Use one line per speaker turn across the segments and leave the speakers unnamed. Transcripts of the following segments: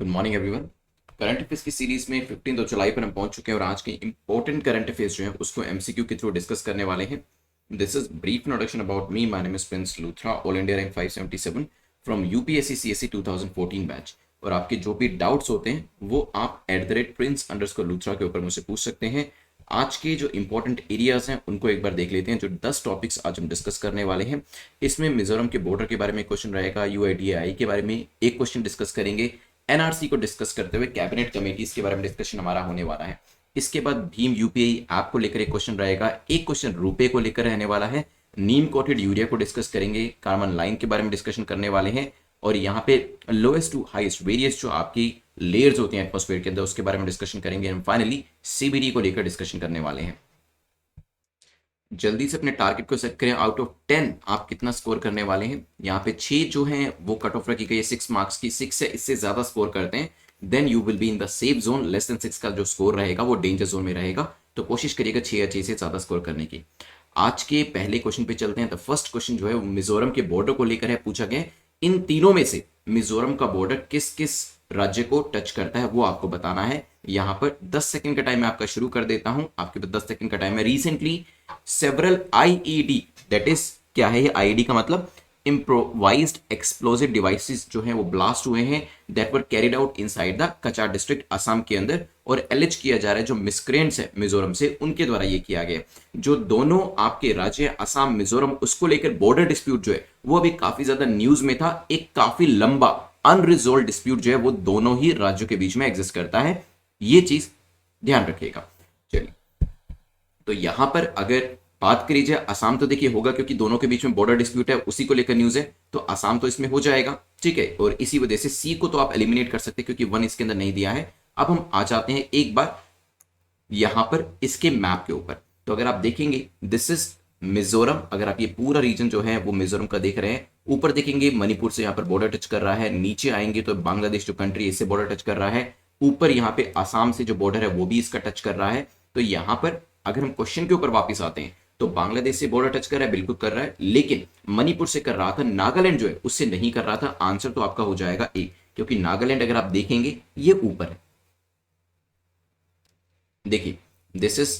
Good morning everyone. Current affairs की series में 15 जुलाई पर हम पहुंच चुके हैं और आज के इंपॉर्टेंट करंट अफेयर्स जो है उसको एमसीक्यू के थ्रू डिस्कस करने वाले हैं। This is brief introduction about me. My name is Prince Luthra, all India rank 577 from UPSC CSC 2014 batch. और आपके जो भी डाउट्स होते हैं वो आप @prince_लूथरा के ऊपर मुझसे पूछ सकते हैं। आज के जो इंपॉर्टेंट एरियाज हैं उनको एक बार देख लेते हैं। जो 10 टॉपिक्स आज हम डिस्कस करने वाले हैं, इसमें मिजोरम के बॉर्डर के बारे में क्वेश्चन रहेगा, यूआईडीएआई के बारे में एक क्वेश्चन डिस्कस करेंगे, एनआरसी को डिस्कस करते हुए कैबिनेट कमेटीज के बारे में डिस्कशन हमारा होने वाला है। इसके बाद भीम यूपीआई ऐप को लेकर एक क्वेश्चन रहेगा, एक क्वेश्चन रुपए को लेकर रहने वाला है, नीम कोटेड यूरिया को डिस्कस करेंगे, कार्बन लाइन के बारे में डिस्कशन करने वाले हैं, और यहाँ पे लोएस्ट टू हाईएस्ट वेरियस जो आपकी लेयर्स होती हैं एटमॉस्फेयर के अंदर उसके बारे में डिस्कशन करेंगे। एंड फाइनली सीबीडी को लेकर डिस्कशन करने वाले हैं। जल्दी से अपने टारगेट को सेट करें। आउट ऑफ 10 आप कितना स्कोर करने वाले हैं? यहाँ पे 6 जो हैं वो कट ऑफ रखी गई है 6 मार्क्स की। 6 से इससे ज्यादा स्कोर करते हैं then you will be in the safe zone. Less than 6 का जो स्कोर रहेगा वो डेंजर जोन में रहेगा। तो कोशिश करिएगा 6 या 6 से ज्यादा स्कोर करने की। आज के पहले क्वेश्चन पे चलते हैं। तो फर्स्ट क्वेश्चन जो है वो मिजोरम के बॉर्डर को लेकर है। पूछा गया इन तीनों में से मिजोरम का बॉर्डर किस किस राज्य को टच करता है वो आपको बताना है। यहां पर 10 सेकंड का टाइम मैं आपका शुरू कर देता हूं। आपके पास 10 सेकंड का टाइम है। Recently several IED, that is क्या है ये आईईडी का मतलब इम्प्रोवाइज्ड एक्सप्लोजिव डिवाइसेस जो हैं वो ब्लास्ट हुए हैं that were carried out inside the Cachar district Assam के अंदर। और एलिज किया जा रहा है जो मिसक्रेंट्स है मिजोरम से उनके द्वारा ये किया गया। जो दोनों आपके राज्य असम मिजोरम उसको लेकर बॉर्डर डिस्प्यूट जो है वो अभी काफी ज्यादा न्यूज में था। एक काफी लंबा अनरिजोल्व डिस्प्यूट जो है वो दोनों ही राज्यों के बीच में एग्जिस्ट करता है। ये चीज ध्यान रखिएगा। चलिए, तो यहां पर अगर बात करी जाए असम, तो देखिए होगा क्योंकि दोनों के बीच में बॉर्डर डिस्प्यूट है उसी को लेकर न्यूज है, तो असम तो इसमें हो जाएगा। ठीक है, और इसी वजह से सी को तो आप एलिमिनेट कर सकते हैं क्योंकि 1 इसके अंदर नहीं दिया है। अब हम आ जाते हैं एक बार यहां पर इसके मैप के ऊपर। तो अगर आप देखेंगे दिस इज मिजोरम। अगर आप ये पूरा रीजन जो है वो मिजोरम का देख रहे हैं, ऊपर देखेंगे मणिपुर से यहां पर बॉर्डर टच कर रहा है, नीचे आएंगे तो बांग्लादेश जो कंट्री इससे बॉर्डर टच कर रहा है, ऊपर यहां पे आसाम से जो बॉर्डर है वो भी इसका टच कर रहा है। तो यहां पर अगर हम क्वेश्चन के ऊपर वापस आते हैं तो बांग्लादेश से बॉर्डर टच कर रहा है, बिल्कुल कर रहा है, लेकिन मणिपुर से कर रहा था, नागालैंड जो है उससे नहीं कर रहा था। आंसर तो आपका हो जाएगा ए, क्योंकि नागालैंड अगर आप देखेंगे ये ऊपर है। देखिए दिस इज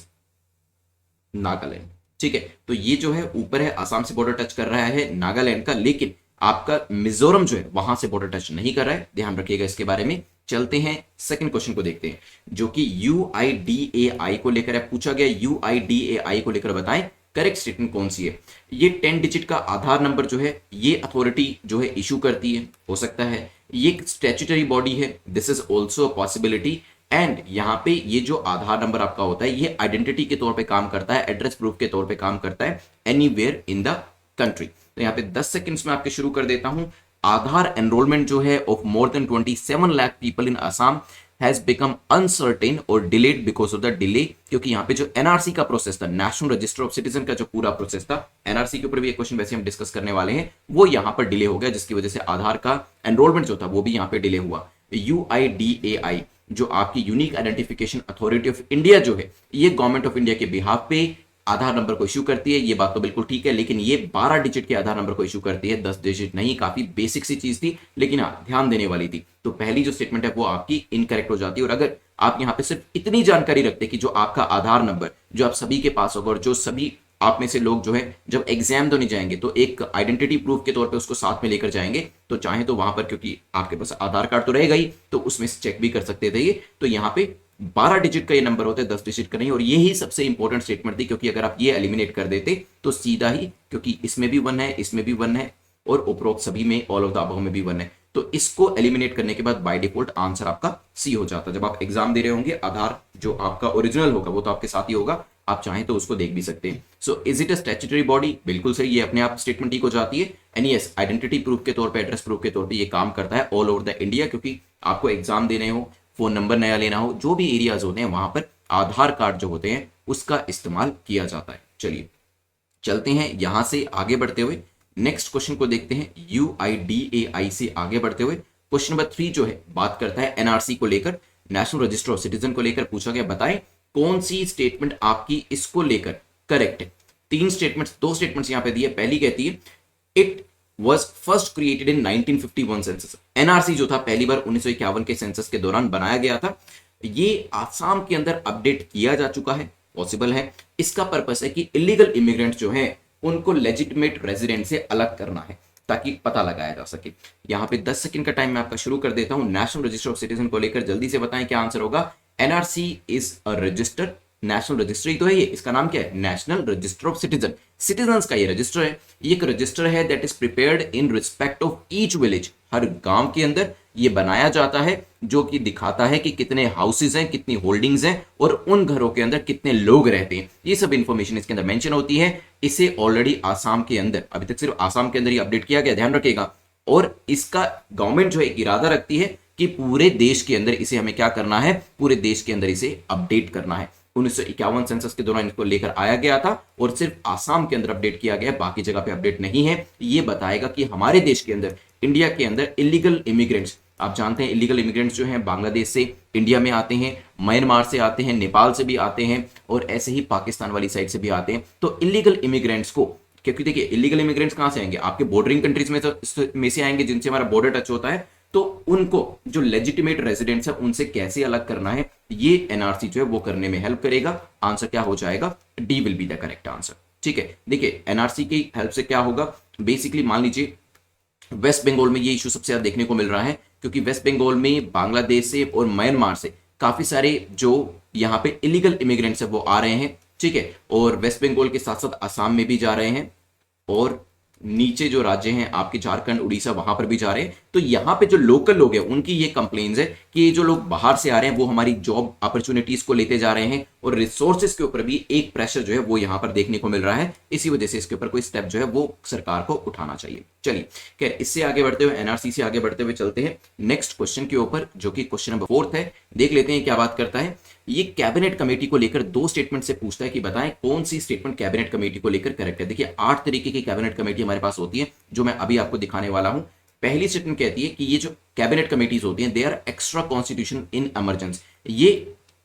नागालैंड। ठीक है, तो ये जो है ऊपर है, आसाम से बॉर्डर टच कर रहा है नागालैंड का, लेकिन आपका मिजोरम जो है वहां से बॉर्डर टच नहीं कर रहा है। ध्यान रखिएगा इसके बारे में। चलते हैं सेकंड क्वेश्चन को देखते हैं जो कि यूआईडीएआई को लेकर है। पूछा गया यूआईडीएआई को लेकर बताएं करेक्ट स्टेटमेंट कौन सी है। ये 10 डिजिट का आधार नंबर जो है ये अथॉरिटी जो है इशू करती है, हो सकता है ये स्टैट्यूटरी बॉडी है, this is also a possibility. And यहां पे ये जो आधार नंबर आपका होता है ये आइडेंटिटी के तौर पे काम करता है, एड्रेस प्रूफ के तौर पे काम करता है एनीवेयर इन द कंट्री। तो यहाँ पे 10 सेकंड्स में आपके शुरू कर देता हूं। आधार एनरोलमेंट जो है of more than 27 lakh people in Assam has become uncertain और delayed because of the delay. क्योंकि यहाँ पे जो एनआरसी का प्रोसेस था, नेशनल रजिस्टर ऑफ सिटीजन का जो पूरा प्रोसेस था, एनआरसी के ऊपर भी एक क्वेश्चन वैसे हम डिस्कस करने वाले हैं, वो यहाँ पर डिले हो गया जिसकी वजह से आधार का एनरोलमेंट जो था वो भी यहाँ पे डिले हुआ। यूआईडीएआई जो आपकी unique identification authority of India जो है ये गवर्नमेंट ऑफ इंडिया के बिहाफ पे आधार नंबर को इशू करती है, ये बात तो बिल्कुल ठीक है, लेकिन ये 12 डिजिट के आधार नंबर को इशू करती है, 10 डिजिट नहीं। काफी बेसिक सी चीज थी लेकिन हाँ ध्यान देने वाली थी। तो पहली जो स्टेटमेंट है वो आपकी इनकरेक्ट हो जाती है। और अगर आप यहाँ पे सिर्फ इतनी जानकारी रखते कि जो आपका आधार नंबर जो आप सभी के पास होगा और जो सभी आप में से लोग जो है जब एग्जाम तो नहीं जाएंगे तो एक आइडेंटिटी प्रूफ के तौर पे उसको साथ में लेकर जाएंगे, तो चाहे तो वहां पर क्योंकि आपके पास आधार कार्ड तो रहेगा ही तो उसमें से चेक भी कर सकते थे ये। तो यहाँ पे 12 डिजिट का ये नंबर होता है, 10 डिजिट का नहीं। और यही सबसे इंपॉर्टेंट स्टेटमेंट थी क्योंकि अगर आप ये एलिमिनेट कर देते तो सीधा ही, क्योंकि इसमें भी 1 है, इसमें भी 1 है और उपरोक्त सभी में ऑल ऑफ द अबव में भी 1 है, तो इसको एलिमिनेट करने के बाद बाय डिफॉल्ट आंसर आपका सी हो जाता। जब आप एग्जाम दे रहे होंगे आधार जो आपका ओरिजिनल होगा वो तो आपके साथ ही होगा, आप चाहें तो उसको देख भी सकते हैं। So is it a statutory body? बिल्कुल सही, ये अपने आप स्टेटमेंट ठीक हो जाती है। एंड यस, आइडेंटिटी प्रूफ के तौर पे, एड्रेस प्रूफ के तौर पे ये काम करता है ऑल ओवर द इंडिया, क्योंकि आपको एग्जाम देने हो, फोन नंबर नया लेना हो, जो भी एरियाज होते हैं वहां पर आधार कार्ड जो होते हैं उसका इस्तेमाल किया जाता है। चलिए चलते हैं यहां से आगे बढ़ते हुए नेक्स्ट क्वेश्चन को देखते हैं। यूआईडीएआई से आगे बढ़ते हुए क्वेश्चन नंबर 3 जो है बात करता है एनआरसी को लेकर, नेशनल रजिस्टर ऑफ सिटीजन को लेकर। पूछा गया बताएं कौन सी स्टेटमेंट आपकी इसको लेकर करेक्ट है। 3 स्टेटमेंट्स, 2 स्टेटमेंट्स यहां पे दी है। पहली कहती है it was first created in 1951 census. NRC जो था पहली बार 1951 के सेंसस के दौरान बनाया गया था। ये आसाम के अंदर अपडेट किया जा चुका है, पॉसिबल है। इसका पर्पस है कि इलीगल इमिग्रेंट्स जो है उनको लेजिटिमेट रेजिडेंट से अलग करना है ताकि पता लगाया जा सके। यहां पे 10 सेकंड का टाइम मैं आपका शुरू कर देता हूं। नेशनल रजिस्टर ऑफ सिटीजन को लेकर जल्दी से बताएं क्या आंसर होगा। NRC is a register, national registry तो है ये, इसका नाम क्या है, national register of citizen. Citizen का ये रजिस्टर है, ये एक रजिस्टर है that is prepared in respect of each village. हर गांव के अंदर ये बनाया जाता है जो कि दिखाता है कि कितने हाउसेज हैं, कितनी होल्डिंग्स हैं और उन घरों के अंदर कितने लोग रहते हैं। ये सब इंफॉर्मेशन इसके अंदर मेंशन होती है। इसे ऑलरेडी आसाम के अंदर, अभी तक सिर्फ आसाम के अंदर ये अपडेट किया गया, ध्यान रखिएगा। और इसका गवर्नमेंट जो है इरादा रखती है कि पूरे देश के अंदर इसे हमें क्या करना है, पूरे देश के अंदर इसे अपडेट करना है। 1951 सेंसस के दौरान इसको लेकर आया गया था और सिर्फ आसाम के अंदर अपडेट किया गया, बाकी जगह पे अपडेट नहीं है। ये बताएगा कि हमारे देश के अंदर, इंडिया के अंदर इलीगल इमिग्रेंट्स, आप जानते हैं इलीगल इमिग्रेंट्स जो हैं बांग्लादेश से इंडिया में आते हैं, म्यांमार से आते हैं, नेपाल से भी आते हैं और ऐसे ही पाकिस्तान वाली साइड से भी आते हैं। तो इलीगल इमिग्रेंट्स को, क्योंकि देखिए इलीगल इमिग्रेंट्स कहां से आएंगे, आपके बॉर्डरिंग कंट्रीज में से आएंगे जिनसे हमारा बॉर्डर टच होता है। तो उनको जो लेजिटिमेट रेजिडेंट्स है उनसे कैसे अलग करना है, ये एनआरसी जो है वो करने में हेल्प करेगा। आंसर क्या हो जाएगा, D will be the correct answer. ठीक है, देखिए एनआरसी की हेल्प से क्या होगा, बेसिकली मान लीजिए वेस्ट बंगाल में ये इशू सबसे ज्यादा देखने को मिल रहा है क्योंकि वेस्ट बंगाल में बांग्लादेश से और म्यांमार से काफी सारे जो यहाँ पे इलीगल इमिग्रेंट्स है वो आ रहे हैं। ठीक है, और वेस्ट बंगाल के साथ साथ असम में भी जा रहे हैं और नीचे जो राज्य हैं आपके झारखंड, उड़ीसा, वहां पर भी जा रहे हैं। तो यहाँ पे जो लोकल लोग हैं उनकी ये कंप्लेन्स है कि ये जो लोग बाहर से आ रहे हैं वो हमारी जॉब अपॉर्चुनिटीज को लेते जा रहे हैं और रिसोर्सेज के ऊपर भी एक प्रेशर जो है वो यहाँ पर देखने को मिल रहा है। इसी वजह से इसके ऊपर कोई स्टेप जो है वो सरकार को उठाना चाहिए। चलिए खैर, इससे आगे बढ़ते हुए, एनआरसी से आगे बढ़ते हुए चलते हैं नेक्स्ट क्वेश्चन के ऊपर, जो कि क्वेश्चन नंबर 4 है। देख लेते हैं क्या बात करता है। ये कैबिनेट कमेटी को लेकर 2 स्टेटमेंट से पूछता है कि बताएं कौन सी स्टेटमेंट कैबिनेट कमेटी को लेकर करेक्ट है। देखिए 8 तरीके की कैबिनेट कमेटी हमारे पास होती है जो मैं अभी आपको दिखाने वाला हूं। पहली स्टेटमेंट कहती है कि ये जो कैबिनेट कमेटीज होती हैं they are extra constitution in emergency. ये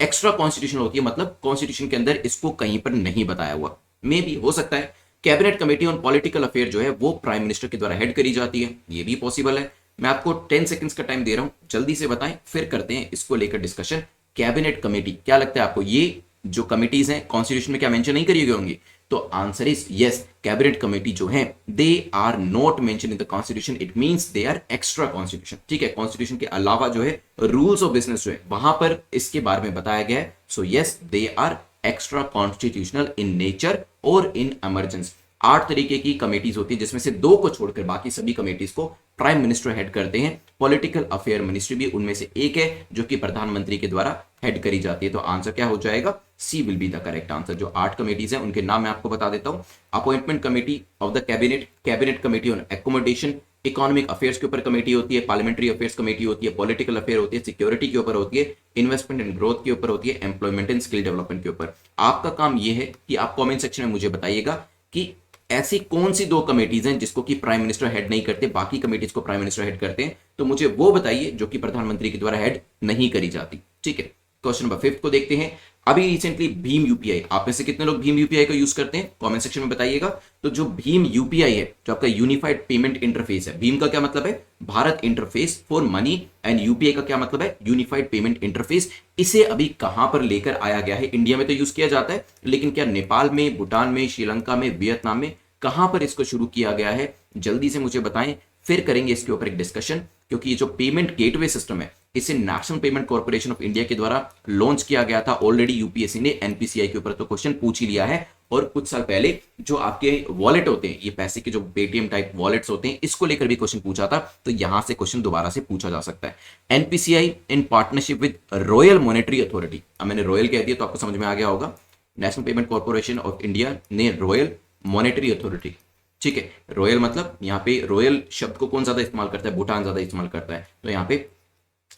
एक्स्ट्रा कॉन्स्टिट्यूशन होती है, मतलब कॉन्स्टिट्यूशन के अंदर इसको कहीं पर नहीं बताया हुआ। मे भी हो सकता है cabinet committee on political affair जो है वो प्राइम मिनिस्टर के द्वारा हेड करी जाती है, ये भी पॉसिबल है। मैं आपको 10 सेकंड्स का टाइम दे रहा हूं, जल्दी से बताएं, फिर करते हैं इसको लेकर डिस्कशन। कैबिनेट कमेटी, क्या लगता है आपको ये जो कमिटीज हैं कॉन्स्टिट्यूशन में क्या मेंशन नहीं करी गई होंगी? तो answer is yes, cabinet committee जो है they are not mention in the constitution, it means they are extra constitution. ठीक है, कॉन्स्टिट्यूशन के अलावा जो है रूल्स ऑफ बिजनेस जो है वहां पर इसके बारे में बताया गया है। So yes, they are extra constitutional in nature और इन इमरजेंसी। 8 तरीके की कमेटीज होती है जिसमें से 2 को छोड़कर बाकी सभी कमेटीज को प्राइम मिनिस्टर हेड करते हैं। पॉलिटिकल अफेयर मिनिस्ट्री भी उनमें से एक है जो कि प्रधानमंत्री के द्वारा हेड करी जाती है। तो आंसर क्या हो जाएगा, C will be the correct answer. जो 8 कमेटीज हैं उनके नाम मैं आपको बता देता हूं। Appointment committee of the cabinet, cabinet committee on accommodation, economic affairs के ऊपर कमेटी होती है, पार्लियामेंट्री अफेयर्स कमेटी होती है, पॉलिटिकल अफेयर होती है, सिक्योरिटी के ऊपर होती है, इन्वेस्टमेंट एंड ग्रोथ के ऊपर होती है, एम्प्लॉयमेंट एंड स्किल डेवलपमेंट के ऊपर। आपका काम यह है कि आप कमेंट सेक्शन में मुझे बताइएगा कि ऐसी कौन सी 2 कमेटीज हैं जिसको कि प्राइम मिनिस्टर हेड नहीं करते, बाकी कमेटीज को प्राइम मिनिस्टर हेड करते हैं। तो मुझे वो बताइए जो कि प्रधानमंत्री के द्वारा हेड नहीं करी जाती। ठीक है, क्वेश्चन नंबर 5 को देखते हैं। अभी रिसेंटली भीम यूपीआई, आप में से कितने लोग भीम यूपीआई को यूज करते हैं कमेंट सेक्शन में बताइएगा। तो जो भीम यूपीआई है, जो आपका यूनिफाइड पेमेंट इंटरफेस है, भीम का क्या मतलब है, Bharat interface for money, and UPI का क्या मतलब है, यूनिफाइड पेमेंट इंटरफेस। इसे अभी कहां पर लेकर आया गया है? इंडिया में तो यूज किया जाता है, लेकिन क्या नेपाल में, भूटान में, श्रीलंका में, वियतनाम में, कहां पर इसको शुरू किया गया है? जल्दी से मुझे बताएं, फिर करेंगे इसके ऊपर एक डिस्कशन। क्योंकि ये जो पेमेंट गेटवे सिस्टम है इसे national Payment Corporation of India के द्वारा लॉन्च किया गया था। ऑलरेडी यूपीएससी ने एनपीसीआई के ऊपर तो क्वेश्चन पूछ ही लिया है। और कुछ साल पहले जो आपके वॉलेट होते हैं, ये पैसे के जो पेटीएम टाइप वॉलेट्स होते हैं, इसको लेकर भी क्वेश्चन पूछा था। तो यहां से क्वेश्चन दोबारा से पूछा जा सकता है। NPCI in partnership with royal Monetary authority, अब मैंने रॉयल कह दिया तो आपको समझ में आ गया होगा। National Payment Corporation of India ने रॉयल मॉनेटरी अथॉरिटी, ठीक है, रॉयल मतलब यहाँ पे रॉयल शब्द को कौन ज्यादा इस्तेमाल करता है, भूटान ज्यादा इस्तेमाल करता है। तो यहाँ पे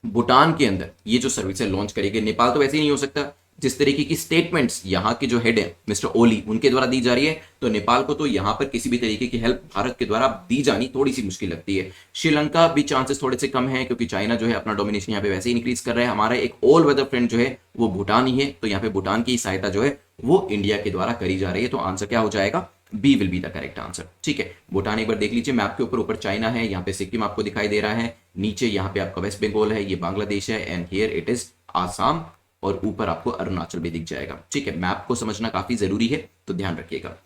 भूटान के अंदर ये जो सर्विस है लॉन्च करेगी। नेपाल तो वैसे ही नहीं हो सकता। जिस तरीके की स्टेटमेंट्स यहाँ के जो हेड है मिस्टर ओली उनके द्वारा दी जा रही है, तो नेपाल को तो यहाँ पर किसी भी तरीके की हेल्प भारत के द्वारा दी जानी थोड़ी सी मुश्किल लगती है। श्रीलंका भी चांसेस थोड़े से कम है क्योंकि चाइना जो है अपना डोमिनेशन यहाँ पे वैसे ही इंक्रीज कर रहा है। हमारा एक ऑल वेदर फ्रेंड जो है वो भूटान ही है, तो यहाँ पे भूटान की सहायता जो है वो इंडिया के द्वारा करी जा रही है। तो आंसर क्या हो जाएगा, B will be the correct answer. ठीक है, भूटान एक बार देख लीजिए मैप के ऊपर, ऊपर चाइना है, यहाँ पे सिक्किम आपको दिखाई दे रहा है, नीचे यहाँ पे आपका वेस्ट बंगाल है, ये बांग्लादेश है, and here it is Assam, और ऊपर आपको अरुणाचल भी दिख जाएगा। ठीक है, मैप को समझना काफी जरूरी है, तो ध्यान रखिएगा।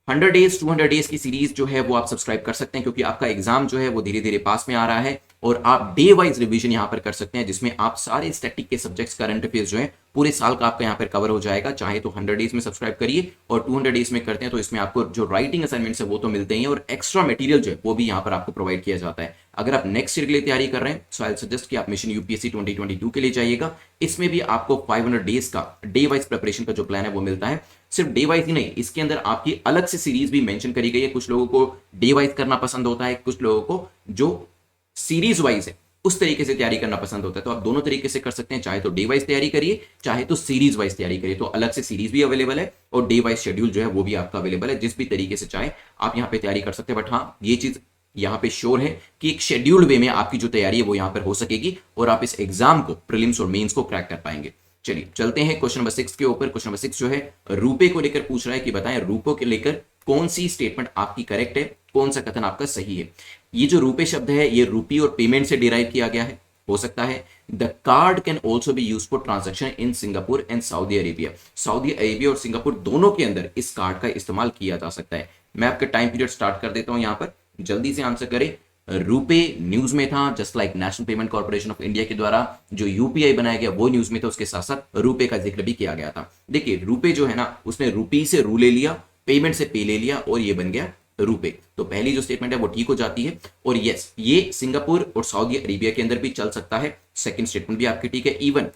100 डेज 200 डेज की सीरीज जो है वो आप सब्सक्राइब कर सकते हैं, क्योंकि आपका एग्जाम जो है वो धीरे धीरे पास में आ रहा है, और आप डे वाइज रिवीजन यहां पर कर सकते हैं, जिसमें आप सारे स्टैटिक के सब्जेक्ट्स करंट अफेयर्स जो है पूरे साल का आपका यहां पर कवर हो जाएगा। चाहे तो 100 डेज में सब्सक्राइब करिए, और 200 डेज में करते हैं तो इसमें आपको जो राइटिंग असाइनमेंट्स है वो तो मिलते ही हैं, और एक्स्ट्रा मटेरियल जो है वो भी यहां पर आपको प्रोवाइड किया जाता है। अगर आप नेक्स्ट ईयर के लिए तैयारी कर रहे हैं, सो आई सजेस्ट कि आप मिशन यूपीएससी 2022 के लिए जाइएगा। इसमें भी आपको 500 डेज का डे वाइज प्रिपरेशन का जो प्लान है वो मिलता है। सिर्फ डे वाइज ही नहीं, इसके अंदर आपकी अलग से सीरीज भी मेंशन करी गई है। कुछ लोगों को डे वाइज करना पसंद होता है, कुछ लोगों को जो सीरीज वाइज है उस तरीके से तैयारी करना पसंद होता है, तो आप दोनों तरीके से कर सकते हैं। चाहे तो डे वाइज तैयारी करिए, चाहे तो सीरीज वाइज तैयारी करिए, तो अलग से सीरीज भी अवेलेबल है और डे वाइज शेड्यूल जो है वो भी आपका अवेलेबल है। जिस भी तरीके से चाहे आप यहाँ पे तैयारी कर सकते हैं, बट हाँ ये चीज यहाँ पे श्योर है कि एक शेड्यूल्ड वे में आपकी जो तैयारी है वो यहाँ पर हो सकेगी, और आप इस एग्जाम को, प्रीलिम्स और मेंस को क्रैक कर पाएंगे। चलिए चलते हैं क्वेश्चन नंबर 6 के ऊपर। क्वेश्चन नंबर 6 जो है रुपए को लेकर पूछ रहा है कि बताएं रुपए को लेकर कौन सी स्टेटमेंट आपकी करेक्ट है, कौन सा कथन आपका सही है। ये जो रुपए शब्द है ये रुपी और पेमेंट से डिराइव किया गया है, हो सकता है। The card can also be use for transaction in Singapore and Saudi Arabia. Saudi Arabia और सिंगापुर दोनों के अंदर इस कार्ड का इस्तेमाल किया जा सकता है। मैं आपका टाइम पीरियड स्टार्ट कर देता हूं, यहां पर जल्दी से आंसर करें। रुपे न्यूज में था, just like national Payment Corporation of India के द्वारा जो यूपीआई बनाया गया वो न्यूज में था, उसके साथ साथ रुपे का जिक्र भी किया गया था। देखिए रुपे जो है ना, उसने रुपी से रू ले लिया, पेमेंट से पे ले लिया, और ये बन गया रुपए। तो पहली जो स्टेटमेंट है वो ठीक हो जाती है, और यस ये सिंगापुर और सऊदी अरेबिया के अंदर भी चल सकता है। सेकंड स्टेटमेंट भी आपकी ठीक है। इवन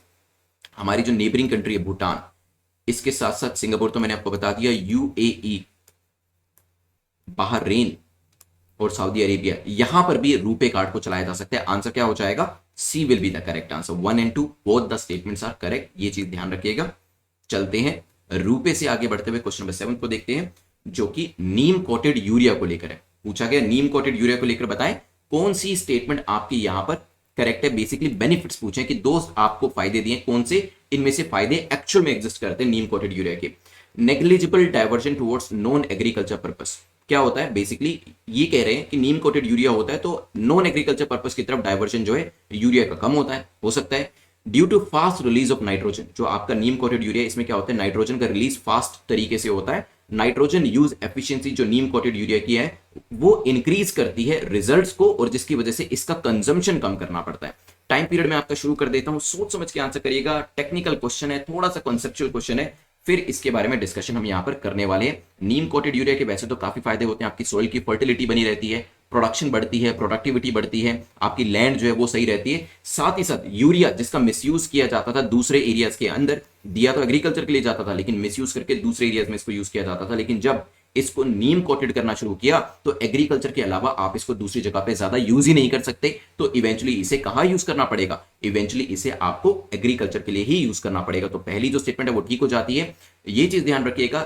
हमारी जो नेबरिंग कंट्री है भूटान, इसके साथ साथ सिंगापुर तो मैंने आपको बता दिया, यूएई, बहरीन और सऊदी अरेबिया, यहां पर भी रुपे कार्ड को चलाया जा सकता है। आंसर क्या हो जाएगा? C will be the correct answer. 1 and 2 both the statements are correct, ये चीज ध्यान रखिएगा। चलते हैं रुपे से आगे बढ़ते हुए क्वेश्चन नंबर 7 को देखते हैं, जो कि नीम कोटेड यूरिया को लेकर है। पूछा गया नीम कोटेड यूरिया को लेकर बताएं कौन सी स्टेटमेंट आपकी यहां पर करेक्ट है। बेसिकली बेनिफिट्स पूछे कि दोस्त आपको फायदे दिए, कौन से इनमें से फायदे एक्चुअल में एग्जिस्ट करते हैं नीम कोटेड यूरिया के। Negligible diversion towards non agriculture purpose, क्या होता है? बेसिकली ये कह रहे हैं कि नीम कोटेड यूरिया होता है तो नॉन एग्रीकल्चर पर्पस की तरफ डाइवर्जन जो है यूरिया का कम होता है, हो सकता है। Due to fast release of nitrogen, जो आपका नीम कोटेड यूरिया, इसमें क्या होता है, नाइट्रोजन का रिलीज फास्ट तरीके से होता है। नाइट्रोजन यूज एफिशिएंसी जो नीम कोटेड यूरिया की है वो इंक्रीज करती है रिजल्ट्स को, और जिसकी वजह से इसका कंजम्पशन कम करना पड़ता है। टाइम पीरियड में आपका शुरू कर देता हूं, सोच समझ के आंसर करिएगा। टेक्निकल क्वेश्चन है, थोड़ा सा कॉन्सेप्चुअल क्वेश्चन है, फिर इसके बारे में डिस्कशन हम यहां पर करने वाले हैं। नीम कोटेड यूरिया के वैसे तो काफी फायदे होते हैं, आपकी सॉइल की फर्टिलिटी बनी रहती है, प्रोडक्शन बढ़ती है, प्रोडक्टिविटी बढ़ती है, आपकी लैंड जो है वो सही रहती है। साथ ही साथ यूरिया जिसका मिसयूज किया जाता था दूसरे एरियाज के अंदर, दिया तो एग्रीकल्चर के लिए जाता था लेकिन मिसयूज करके दूसरे एरियाज में इसको यूज किया जाता था, लेकिन जब इसको नीम कोटेड करना शुरू किया तो एग्रीकल्चर के अलावा आप इसको दूसरी जगह पे ज्यादा यूज ही नहीं कर सकते, तो इवेंचुअली इसे कहां यूज करना पड़ेगा? इवेंचुअली इसे आपको एग्रीकल्चर के लिए ही यूज करना पड़ेगा। तो पहली जो स्टेटमेंट है वो ठीक हो जाती है। ये चीज ध्यान रखिएगा,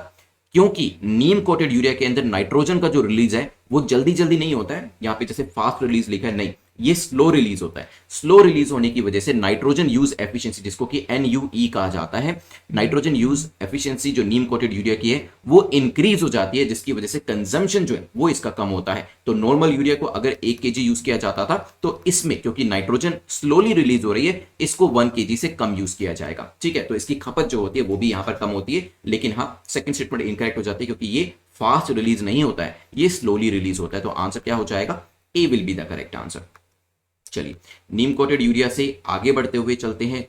क्योंकि नीम कोटेड यूरिया के अंदर नाइट्रोजन का जो रिलीज है वो जल्दी जल्दी नहीं होता है, यहां पे जैसे फास्ट रिलीज लिखा है, नहीं, ये स्लो रिलीज होता है। स्लो रिलीज होने की वजह से नाइट्रोजन यूज एफिशिएंसी, जिसको कि NUE कहा जाता है, नाइट्रोजन यूज एफिशिएंसी जो नीम कोटेड यूरिया की है वो इंक्रीज हो जाती है, जिसकी वजह से कंजम्पशन जो है वो इसका कम होता है। तो नॉर्मल यूरिया को अगर 1 kg यूज किया जाता था, तो इसमें क्योंकि नाइट्रोजन स्लोली रिलीज हो रही है, इसको 1 kg से कम यूज किया जाएगा। ठीक है, तो इसकी खपत जो होती है वो भी यहां पर कम होती है। लेकिन हाँ, सेकंड स्टेटमेंट इनकरेक्ट हो जाती है, क्योंकि ये फास्ट रिलीज नहीं होता है, ये स्लोली रिलीज होता है। तो आंसर क्या हो जाएगा? A will be the correct answer. चलिए नीम कोटेड यूरिया से आगे बढ़ते हुए चलते हैं,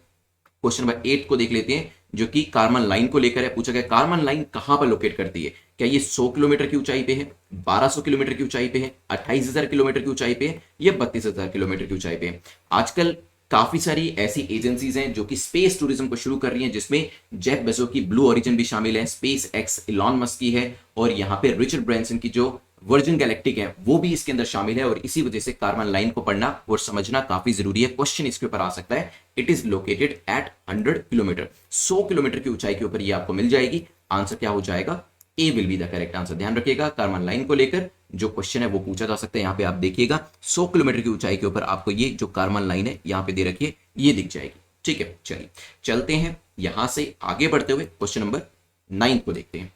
क्वेश्चन नंबर 8 को देख लेते हैं, जो कि कार्बन लाइन को लेकर है। पूछा गया कार्बन लाइन कहां पर लोकेट करती है? क्या ये 100 किलोमीटर की ऊंचाई पे है, 1200 किलोमीटर की ऊंचाई पे है, 28,000 किलोमीटर की ऊंचाई पे है, या 32,000 किलोमीटर की ऊंचाई पे है? आजकल काफी सारी ऐसी एजेंसीज हैं जो कि स्पेस टूरिज्म को शुरू कर रही हैं, जिसमें जेफ बेजो की ब्लू ओरिजिन भी शामिल है, स्पेस एक्स इलॉन मस्क की है, और यहाँ पे रिचर्ड ब्रैंसन की जो वर्जिन गैलेक्टिक है वो भी इसके अंदर शामिल है। और इसी वजह से कार्बन लाइन को पढ़ना और समझना काफी जरूरी है। क्वेश्चन इसके ऊपर आ सकता है, it is located at 100 kilometre, 100 kilometre की ऊंचाई के ऊपर ये आपको मिल जाएगी। आंसर क्या हो जाएगा? A will be the correct answer. ध्यान रखिएगा, कार्बन लाइन को लेकर जो क्वेश्चन है वो पूछा जा सकता है। यहाँ पे आप देखिएगा 100 किलोमीटर की ऊंचाई के ऊपर आपको ये जो कार्बन लाइन है यहाँ पे दे रखी है, ये दिख जाएगी। ठीक है, चलिए चलते हैं यहां से आगे बढ़ते हुए क्वेश्चन नंबर 9 को देखते हैं।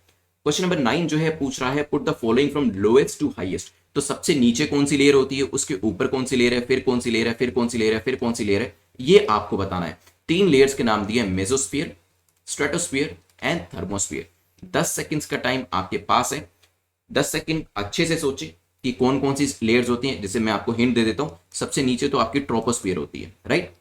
क्वेश्चन नंबर 9 जो है पूछ रहा है put the following from lowest to highest. तो सबसे नीचे कौन सी लेयर होती है, उसके ऊपर कौन सी लेयर है, फिर कौन सी लेयर है, फिर कौन सी लेयर है, फिर कौन सी लेयर है, ये आपको बताना है। 3 लेयर्स के नाम दिए, mesosphere, stratosphere and thermosphere. 10 seconds का टाइम आपके पास है। 10 सेकंड अच्छे से सोचें कि कौन कौन सी लेयर्स होती हैं। जैसे मैं आपको हिंट दे देता हूं, सबसे नीचे तो आपकी ट्रोपोस्फीयर होती है, राइट।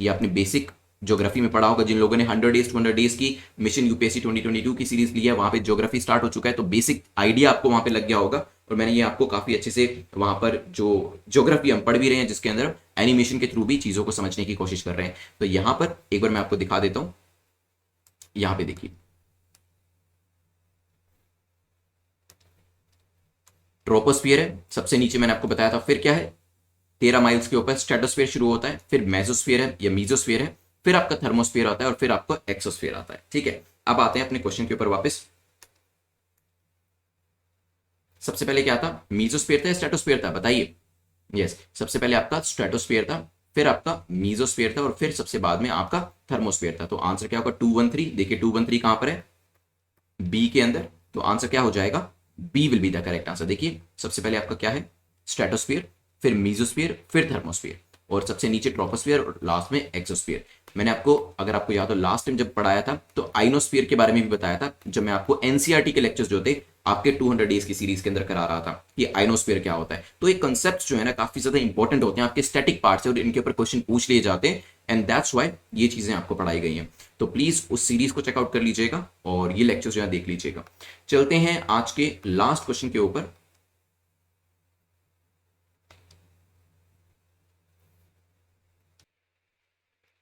ये आपने बेसिक ज्योग्राफी में पढ़ा होगा, जिन लोगों ने 100 डेज 200 डेज की मिशन यूपीएससी 2022 की सीरीज ली है, वहां पे ज्योग्राफी स्टार्ट हो चुका है, तो बेसिक आइडिया आपको वहां पे लग गया होगा। और मैंने ये आपको काफी अच्छे से वहां पर जो ज्योग्राफी हम पढ़ भी रहे हैं, जिसके अंदर एनिमेशन के थ्रू भी चीजों को समझने की कोशिश कर रहे हैं। तो यहां पर एक बार मैं आपको दिखा देता हूं, यहां पे देखिए ट्रोपोस्फियर है सबसे नीचे, मैंने आपको बताया था। फिर क्या है, 13 माइल्स के ऊपर स्ट्रेटोस्फीयर शुरू होता है, फिर मेसोस्फीयर है या मीजोस्फीयर है, फिर आपका थर्मोस्फीयर आता है और फिर आपका एक्सोस्फीयर आता है। ठीक है, अब आते हैं अपने क्वेश्चन के ऊपर वापस। सबसे पहले क्या था, मीजोस्फीयर था या स्ट्रेटोस्फीयर था, बताइए। यस, सबसे पहले आपका स्ट्रेटोस्फीयर था, फिर आपका मीजोस्फीयर था और फिर सबसे बाद में आपका थर्मोस्फीयर था। तो आंसर क्या होगा, 213। देखिए 213 कहां पर है, बी के अंदर। तो आंसर क्या हो जाएगा, B will be the correct answer. देखिए सबसे पहले आपका क्या है, स्ट्रेटोस्फीयर, फिर मीजोस्फीयर, फिर थर्मोस्फीयर, और सबसे नीचे ट्रोपोस्फीयर और लास्ट में एक्सोस्फीयर। मैंने आपको, अगर आपको याद हो, लास्ट टाइम जब पढ़ाया था तो आइनोस्फीयर के बारे में भी बताया था, जब मैं आपको एनसीईआरटी के लेक्चर्स जो थे आपके 200 डेज की सीरीज के अंदर करा रहा था कि आइनोस्फीयर क्या होता है। तो ये कंसेप्ट जो है ना काफी ज्यादा इंपॉर्टेंट होते हैं, आपके स्टैटिक पार्ट से, और इनके ऊपर क्वेश्चन पूछ लिए जाते हैं, एंड दैट्स व्हाई ये चीजें आपको पढ़ाई गई हैं। तो प्लीज उस सीरीज को चेकआउट कर लीजिएगा और ये लेक्चर जो है देख लीजिएगा। चलते हैं आज के लास्ट क्वेश्चन के ऊपर।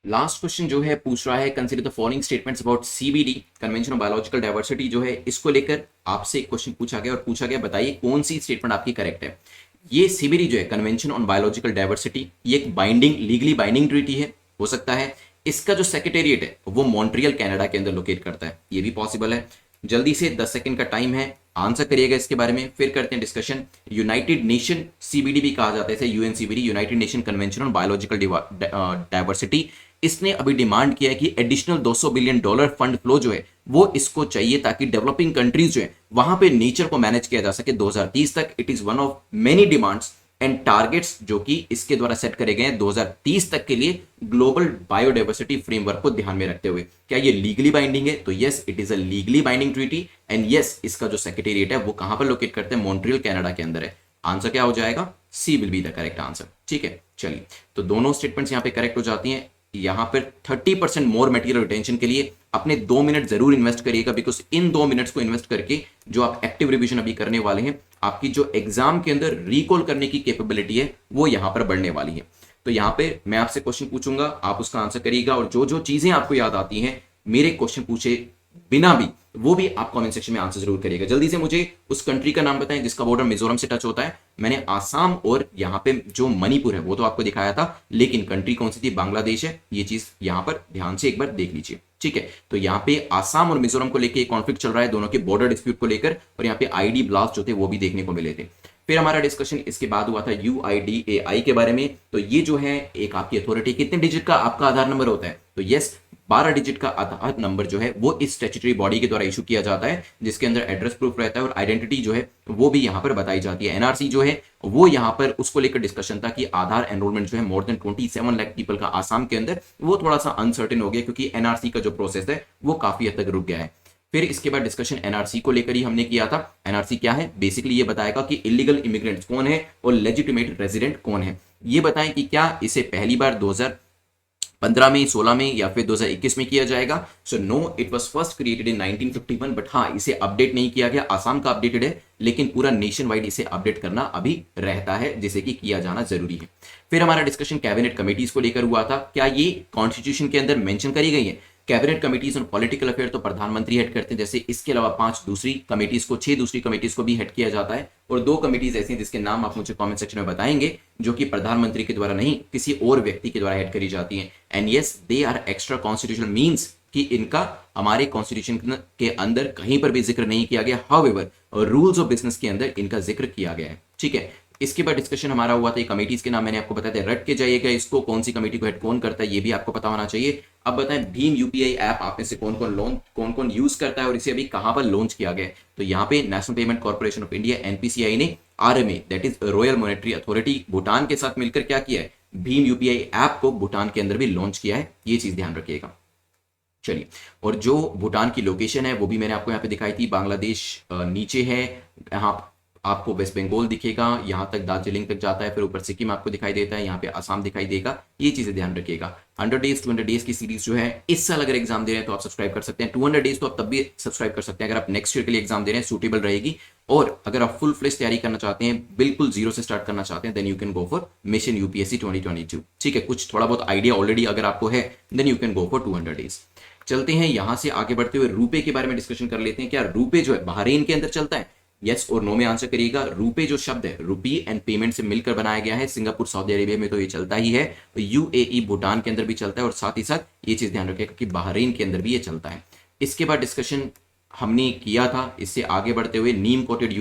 लास्ट क्वेश्चन जो है पूछ रहा है, consider the following statements about CBD, convention of biological diversity जो है, इसको लेकर आपसे एक क्वेश्चन पूछा गया और पूछा गया बताइए कौन सी स्टेटमेंट आपकी करेक्ट है। ये सीबीडी जो है, कन्वेंशन ऑन बायोलॉजिकल डाइवर्सिटी, ये एक बाइंडिंग, लीगली बाइंडिंग ट्रीटी है, हो सकता है इसका जो सेक्रेटेरिएट है वो मॉन्ट्रियल कनाडा के अंदर लोकेट करता है, ये भी पॉसिबल है। जल्दी से 10 सेकंड का टाइम है, आंसर करिएगा इसके बारे में, फिर करते हैं डिस्कशन। यूनाइटेड नेशन सीबीडी भी कहा जाता है, UNCBD, United Nation Convention on Biological Diversity, इसने अभी डिमांड किया है कि एडिशनल $200 बिलियन फंड फ्लो जो है वो इसको चाहिए, ताकि डेवलपिंग कंट्रीज जो है वहां पे नेचर को मैनेज किया जा सके 2030 तक। It is one of many demands and targets जो कि इसके द्वारा सेट करे गए हैं 2030 तक के लिए, ग्लोबल बायोडाइवर्सिटी फ्रेमवर्क को ध्यान में रखते हुए। क्या ये लीगली बाइंडिंग है, तो yes it is a legally binding treaty, and yes इसका जो सेक्रेटेरिएट है वो कहां पर लोकेट करते हैं, मॉन्ट्रियल कनाडा के अंदर है। आंसर क्या हो जाएगा, C will be the correct answer. ठीक है, चलिए, तो दोनों स्टेटमेंट्स यहां पे करेक्ट हो जाती हैं। यहां पर 30% मोर मटेरियल रिटेंशन के लिए अपने 2 मिनट जरूर इन्वेस्ट करिएगा, बिकॉज इन 2 मिनट्स को इन्वेस्ट करके जो आप एक्टिव रिवीजन अभी करने वाले हैं, आपकी जो एग्जाम के अंदर रिकॉल करने की कैपेबिलिटी है वो यहां पर बढ़ने वाली है। तो यहां पे मैं आपसे क्वेश्चन पूछूंगा, आप उसका आंसर करिएगा, और जो जो चीजें आपको याद आती हैं मेरे क्वेश्चन पूछे बिना भी, वो भी आप कमेंट सेक्शन में आंसर जरूर करिएगा। जल्दी से मुझे उस कंट्री का नाम बताएं जिसका बॉर्डर मिजोरम से टच होता है। मैंने आसाम और यहाँ पे जो मणिपुर है वो तो आपको दिखाया था, लेकिन कंट्री कौन सी थी, बांग्लादेश है। ये चीज यहाँ पर ध्यान से एक बार देख लीजिए। ठीक है, तो यहाँ पे आसाम और मिजोरम को लेकर कॉन्फ्लिक्ट चल रहा है, दोनों के बॉर्डर डिस्प्यूट को लेकर, और यहाँ पे आईडी ब्लास्ट जो थे वो भी देखने को मिले थे। फिर हमारा डिस्कशन इसके बाद हुआ था UIDAI के बारे में। तो ये जो है एक आपकी अथॉरिटी, कितने डिजिट का आपका आधार नंबर होता है, तो यस 12 डिजिट का आधार नंबर जो है वो इस स्टैट्यूटरी बॉडी के द्वारा इशू किया जाता है, जिसके अंदर एड्रेस प्रूफ रहता है और आइडेंटिटी जो है वो भी यहाँ पर बताई जाती है। एनआरसी जो है वो यहाँ पर उसको लेकर डिस्कशन था कि आधार एनरोलमेंट जो है मोर देन 27 लाख पीपल का आसाम के अंदर, वो थोड़ा सा अनसर्टेन हो गया क्योंकि एनआरसी का जो प्रोसेस है वो काफी हद तक रुक गया है। फिर इसके बाद डिस्कशन एनआरसी को लेकर ही हमने किया था। एनआरसी क्या है, बेसिकली ये बताएगा कि इलीगल इमिग्रेंट्स कौन है और लेजिटिमेट रेजिडेंट कौन है। ये बताएं कि क्या इसे पहली बार 2015 में, 16 में या फिर 2021 में किया जाएगा। So no, it was first created in 1951, but हाँ इसे अपडेट नहीं किया गया। आसाम का अपडेटेड है, लेकिन पूरा नेशन वाइड इसे अपडेट करना अभी रहता है, जिसे कि किया जाना जरूरी है। फिर हमारा डिस्कशन कैबिनेट कमिटीज को लेकर हुआ था। क्या ये कॉन्स्टिट्यूशन के अंदर मेंशन करी गई है? Cabinet committees on political affair तो प्रधानमंत्री हेड करते हैं, जैसे इसके अलावा 5 दूसरी कमिटीज को, 6 दूसरी कमिटीज को भी हेड किया जाता है, और 2 कमिटीज ऐसी हैं जिसके नाम आप मुझे कमेंट सेक्शन में बताएंगे, जो कि प्रधानमंत्री के द्वारा नहीं किसी और व्यक्ति के द्वारा हेड करी जाती हैं। And yes they are extra constitutional, means कि इनका हमारे कॉन्स्टिट्यूशन के अंदर कहीं पर भी जिक्र नहीं किया गया, हाउएवर रूल्स ऑफ बिजनेस के अंदर इनका जिक्र किया गया है। ठीक है, इसके बाद डिस्कशन हमारा हुआ था कमिटीज के नाम मैंने आपको बताया था, रट के जाइएगा इसको, कौन सी कमेटी को हेड कौन करता है ये भी आपको पता होना चाहिए। अब बताएं भीम यूपीआई ऐप आप में से कौन कौन यूज करता है और इसे अभी कहां पर लॉन्च किया गया है? तो यहाँ पे National Payment Corporation of India NPCI ने RMA that is Royal Monetary Authority Bhutan के साथ मिलकर क्या किया है, भीम यूपीआई ऐप को भूटान के अंदर भी लॉन्च किया है, ये चीज ध्यान रखिएगा। चलिए, और जो भूटान की लोकेशन है वो भी मैंने आपको यहाँ पे दिखाई थी, बांग्लादेश नीचे है, यहाँ आपको वेस्ट बंगाल दिखेगा, यहाँ तक दार्जिलिंग तक जाता है, फिर ऊपर सिक्किम आपको दिखाई देता है, यहाँ पे आसाम दिखाई देगा, ये चीजें ध्यान रखिएगा। 100 डेज 200 डेज की सीरीज जो है इस साल अगर एग्जाम दे रहे हैं तो आप सब्सक्राइब कर सकते हैं, 200 डेज तो आप तब भी सब्सक्राइब कर सकते हैं अगर आप नेक्स्ट ईयर के लिए एग्जाम दे रहे हैं, सूटेबल रहेगी। और अगर आप फुल फ्लेश तैयारी करना चाहते हैं, बिल्कुल जीरो से स्टार्ट करना चाहते हैं, then you can go for mission UPSC 2022। ठीक है, कुछ थोड़ा बहुत आइडिया ऑलरेडी अगर आपको है then you can go for 200 days. चलते हैं यहां से आगे बढ़ते हुए रुपए के बारे में डिस्कशन कर लेते हैं। क्या रुपए जो है बहरीन के अंदर चलता है? यस और नो में आंसर करिएगा। रुपए जो शब्द है रुपी एंड पेमेंट से मिलकर बनाया गया है, सिंगापुर सऊदी अरेबिया में तो ये चलता ही है, यूएई भूटान के अंदर भी चलता है, और साथ ही साथ ये चीज ध्यान रखिएगा कि बहरीन के अंदर भी ये चलता है। इसके बाद डिस्कशन हमने किया था, इससे आगे बढ़ते हुए नीम कोटेड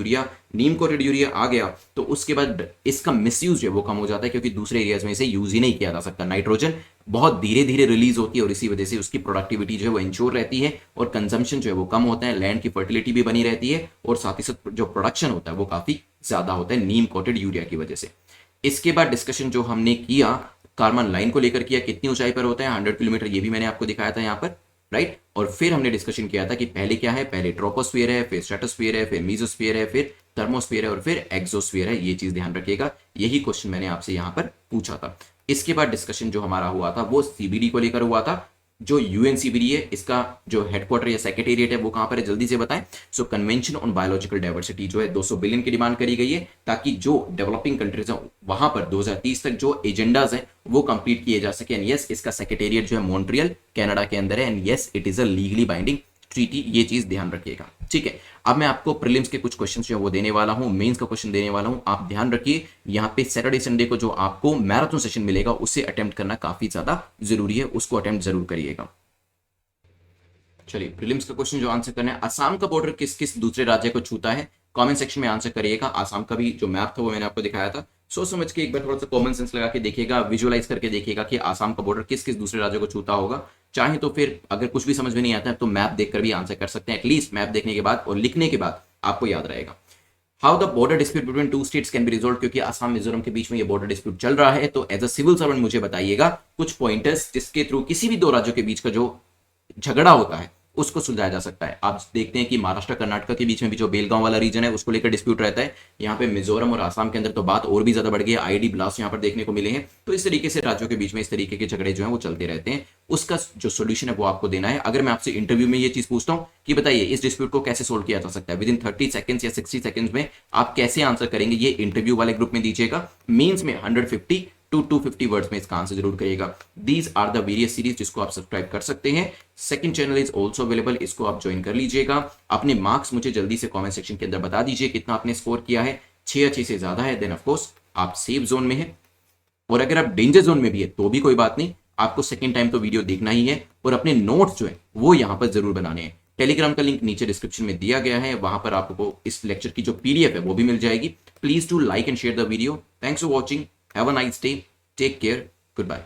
यूरिया आ गया तो उसके बाद इसका मिसयूज है वो कम हो जाता है, क्योंकि दूसरे एरियाज में इसे यूज ही नहीं किया जा सकता। नाइट्रोजन बहुत धीरे धीरे रिलीज होती है और इसी वजह से उसकी प्रोडक्टिविटी जो है वो इंश्योर रहती है और कंजम्पशन जो है वो कम होता है, लैंड की फर्टिलिटी भी बनी रहती है और साथ ही साथ जो प्रोडक्शन होता है वो काफी ज्यादा होता है नीम कोटेड यूरिया की वजह से। इसके बाद डिस्कशन जो हमने किया कार्बन लाइन को लेकर किया, कितनी ऊंचाई पर होता है 100 किलोमीटर, ये भी मैंने आपको दिखाया था यहाँ पर, राइट। और फिर हमने डिस्कशन किया था कि पहले क्या है, पहले ट्रोपोस्फीयर है, फिर स्ट्रेटोस्फीयर है, फिर मीजोस्फीयर है, फिर थर्मोस्फीयर है और फिर एक्सोस्फीयर है, ये चीज ध्यान रखिएगा। यही क्वेश्चन मैंने आपसे यहां पर पूछा था। इसके बाद डिस्कशन जो हमारा हुआ था वो सीबीडी को लेकर हुआ था। जो यूएनसीबीडी है इसका जो हेडक्वार्टर या सेक्रेटेरिएट है वो कहां पर है, जल्दी से बताएं। सो कन्वेंशन ऑन बायोलॉजिकल डाइवर्सिटी जो है 200 बिलियन की डिमांड करी गई है, ताकि जो डेवलपिंग कंट्रीज है वहां पर 2030 तक जो एजेंडाज हैं वो कंप्लीट किए जा सके। एंड यस, इसका सेक्रेटेरिएट जो है मॉन्ट्रियल कनाडा के अंदर है, and yes it is a legally binding treaty, ये चीज ध्यान रखिएगा। ठीक है, अब मैं आपको प्रीलिम्स के कुछ क्वेश्चन जो है वो देने वाला हूं, मेंस का क्वेश्चन देने वाला हूं। आप ध्यान रखिए, यहाँ पे सैटरडे संडे को जो आपको मैराथन सेशन मिलेगा उसे अटेम्प्ट करना काफी ज्यादा जरूरी है, उसको अटेम्प्ट जरूर करिएगा। चलिए, प्रीलिम्स का क्वेश्चन जो आंसर करना है, असम का बॉर्डर किस किस दूसरे राज्य को छूता है? कमेंट सेक्शन में आंसर करिएगा। असम का भी जो मैप था वो मैंने आपको दिखाया था, सोच समझ के एक बार थोड़ा सा कॉमन सेंस लगा के देखिएगा, विजुअलाइज करके देखिएगा कि आसाम का बॉर्डर किस किस दूसरे राज्यों को छूता होगा। चाहे तो फिर अगर कुछ भी समझ में नहीं आता है तो मैप देखकर भी आंसर कर सकते हैं, एटलीस्ट मैप देखने के बाद और लिखने के बाद आपको याद रहेगा। How the border dispute between two states can be resolve, क्योंकि असम मिजोरम के बीच में ये बॉर्डर डिस्प्यूट चल रहा है, तो एज अ सिविल सर्वेंट मुझे बताइएगा कुछ पॉइंटर्स जिसके थ्रू किसी भी दो राज्यों के बीच का जो झगड़ा होता है उसको सुलझाया जा सकता है। आप देखते हैं कि महाराष्ट्र कर्नाटक के बीच में भी जो बेलगांव वाला रीजन है उसको लेकर डिस्प्यूट रहता है, यहाँ पे मिजोरम और आसाम के अंदर तो बात और भी ज्यादा बढ़ गई है, आईडी ब्लास्ट यहाँ पर देखने को मिले हैं। तो इस तरीके से राज्यों के बीच में इस तरीके के झगड़े जो है वो चलते रहते हैं, उसका जो सोल्यूशन है वो आपको देना है। अगर मैं आपसे इंटरव्यू में ये चीज पूछता हूँ कि बताइए इस डिस्प्यूट को कैसे सोल्व किया जा सकता है, विद इन 30 सेकंड्स या 60 सेकंड्स में आप कैसे आंसर करेंगे, ये इंटरव्यू वाले ग्रुप में दीजिएगा। मेंस में 150 टू 250 वर्ड्स में इसका आंसर जरूर करिएगा। These are the various series जिसको आप सब्सक्राइब कर सकते हैं। Second channel is also available, इसको आप ज्वाइन कर लीजिएगा। अपने मार्क्स मुझे जल्दी से कमेंट सेक्शन के अंदर बता दीजिए कितना आपने स्कोर किया है। 6 अच्छे से ज्यादा है देन ऑफ कोर्स आप सेफ जोन में है, और अगर आप डेंजर जोन में भी है तो भी कोई बात नहीं, आपको सेकंड टाइम तो वीडियो देखना ही है और अपने नोट्स जो है वो यहां पर जरूर बनाने हैं। टेलीग्राम का लिंक नीचे डिस्क्रिप्शन में दिया गया है, वहां पर आपको इस लेक्चर की जो पीडीएफ है वो भी मिल जाएगी। Please to like and share the video. Thanks for watching, have a nice day, take care, good bye.